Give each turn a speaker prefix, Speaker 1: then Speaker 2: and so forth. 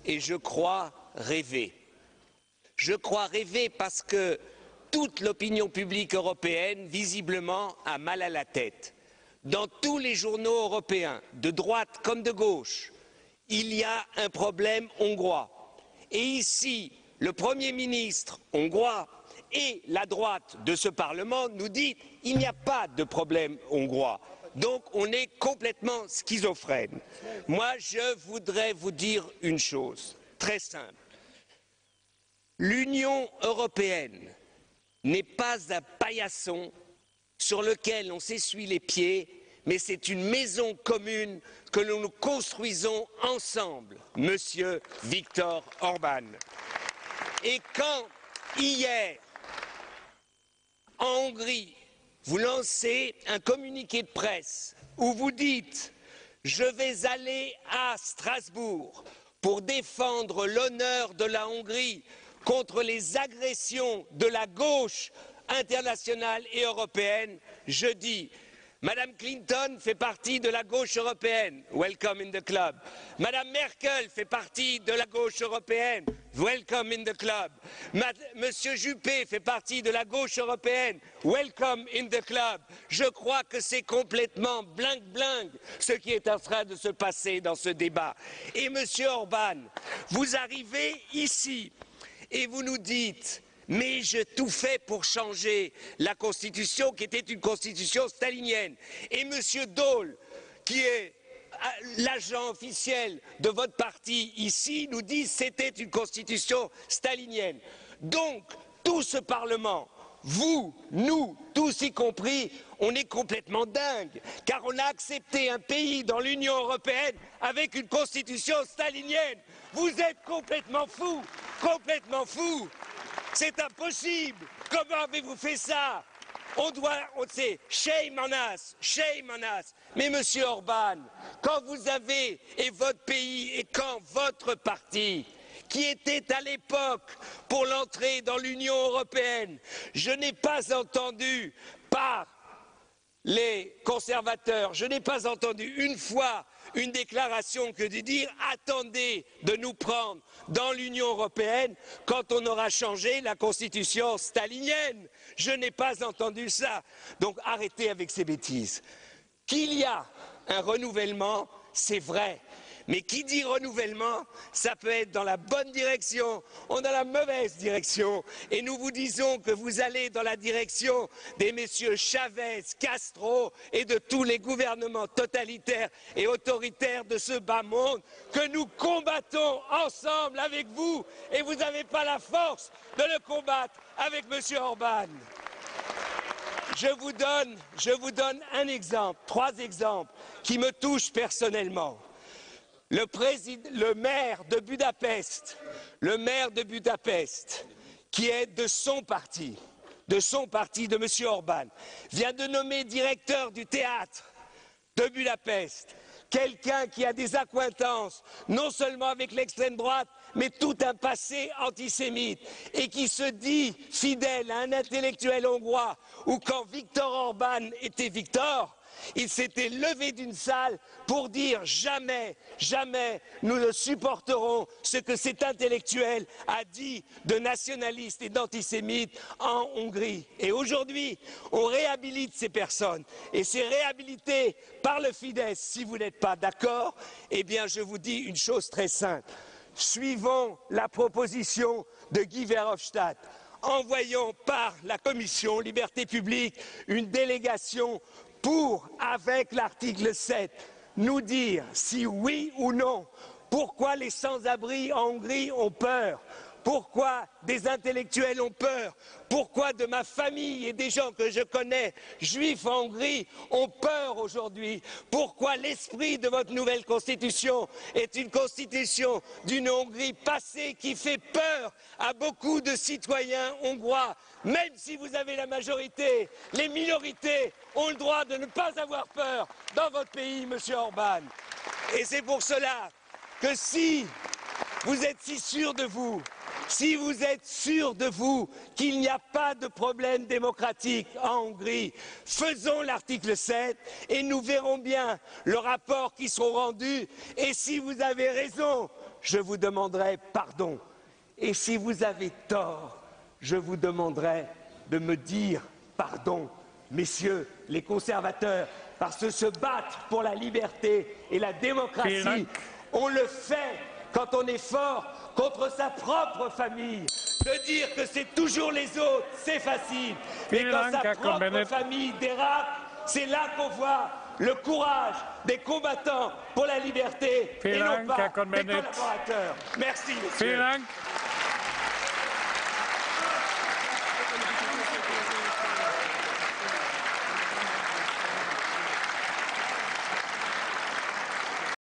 Speaker 1: et je crois rêver. Je crois rêver parce que toute l'opinion publique européenne, visiblement, a mal à la tête. Dans tous les journaux européens, de droite comme de gauche, il y a un problème hongrois. Et ici, le Premier ministre hongrois et la droite de ce Parlement nous dit qu'il n'y a pas de problème hongrois. Donc on est complètement schizophrène. Moi, je voudrais vous dire une chose très simple. L'Union européenne n'est pas un paillasson sur lequel on s'essuie les pieds, mais c'est une maison commune que nous construisons ensemble, Monsieur Viktor Orban. Et quand, hier, en Hongrie, vous lancez un communiqué de presse où vous dites « Je vais aller à Strasbourg pour défendre l'honneur de la Hongrie contre les agressions de la gauche internationale et européenne », je dis Madame Clinton fait partie de la gauche européenne, welcome in the club. Madame Merkel fait partie de la gauche européenne, welcome in the club. Monsieur Juppé fait partie de la gauche européenne, welcome in the club. Je crois que c'est complètement bling-bling ce qui est en train de se passer dans ce débat. Et Monsieur Orban, vous arrivez ici et vous nous dites mais j'ai tout fait pour changer la Constitution qui était une Constitution stalinienne. Et M. Daul, qui est l'agent officiel de votre parti ici, nous dit que c'était une Constitution stalinienne. Donc, tout ce Parlement, vous, nous, tous y compris, on est complètement dingue, car on a accepté un pays dans l'Union européenne avec une Constitution stalinienne. Vous êtes complètement fous, complètement fous. C'est impossible. Comment avez-vous fait ça? On sait, shame on us, shame on us. Mais Monsieur Orban, quand vous avez, et votre pays, et quand votre parti, qui était à l'époque pour l'entrée dans l'Union européenne, je n'ai pas entendu par les conservateurs, je n'ai pas entendu une fois une déclaration que de dire attendez de nous prendre dans l'Union européenne quand on aura changé la constitution stalinienne. Je n'ai pas entendu ça. Donc arrêtez avec ces bêtises. Qu'il y a un renouvellement, c'est vrai. Mais qui dit renouvellement, ça peut être dans la bonne direction ou dans la mauvaise direction. Et nous vous disons que vous allez dans la direction des messieurs Chavez, Castro et de tous les gouvernements totalitaires et autoritaires de ce bas monde, que nous combattons ensemble avec vous. Et vous n'avez pas la force de le combattre avec monsieur Orban. Je vous donne un exemple, 3 exemples qui me touchent personnellement. Le maire de Budapest, qui est de son parti, de M. Orban, vient de nommer directeur du théâtre de Budapest quelqu'un qui a des accointances, non seulement avec l'extrême droite, mais tout un passé antisémite, et qui se dit fidèle à un intellectuel hongrois, où quand Viktor Orban était Viktor, il s'était levé d'une salle pour dire jamais, jamais nous ne supporterons ce que cet intellectuel a dit de nationaliste et d'antisémite en Hongrie. Et aujourd'hui, on réhabilite ces personnes. Et c'est réhabilité par le Fidesz. Si vous n'êtes pas d'accord, eh bien je vous dis une chose très simple. Suivons la proposition de Guy Verhofstadt. Envoyons par la Commission Liberté publique une délégation pour, avec l'article 7, nous dire si oui ou non, pourquoi les sans-abri en Hongrie ont peur, pourquoi des intellectuels ont peur, pourquoi de ma famille et des gens que je connais, juifs en Hongrie, ont peur aujourd'hui, pourquoi l'esprit de votre nouvelle constitution est une constitution d'une Hongrie passée qui fait peur à beaucoup de citoyens hongrois. Même si vous avez la majorité, les minorités ont le droit de ne pas avoir peur dans votre pays, monsieur Orban. Et c'est pour cela que si vous êtes si sûr de vous, si vous êtes sûr de vous qu'il n'y a pas de problème démocratique en Hongrie, faisons l'article 7 et nous verrons bien le rapport qui sera rendu. Et si vous avez raison je vous demanderai pardon. Et si vous avez tort, je vous demanderai de me dire pardon. Messieurs les conservateurs, parce que se battre pour la liberté et la démocratie, on le fait quand on est fort contre sa propre famille. De dire que c'est toujours les autres, c'est facile. Mais quand sa propre famille dérape, c'est là qu'on voit le courage des combattants pour la liberté et non pas des collaborateurs. Merci, messieurs.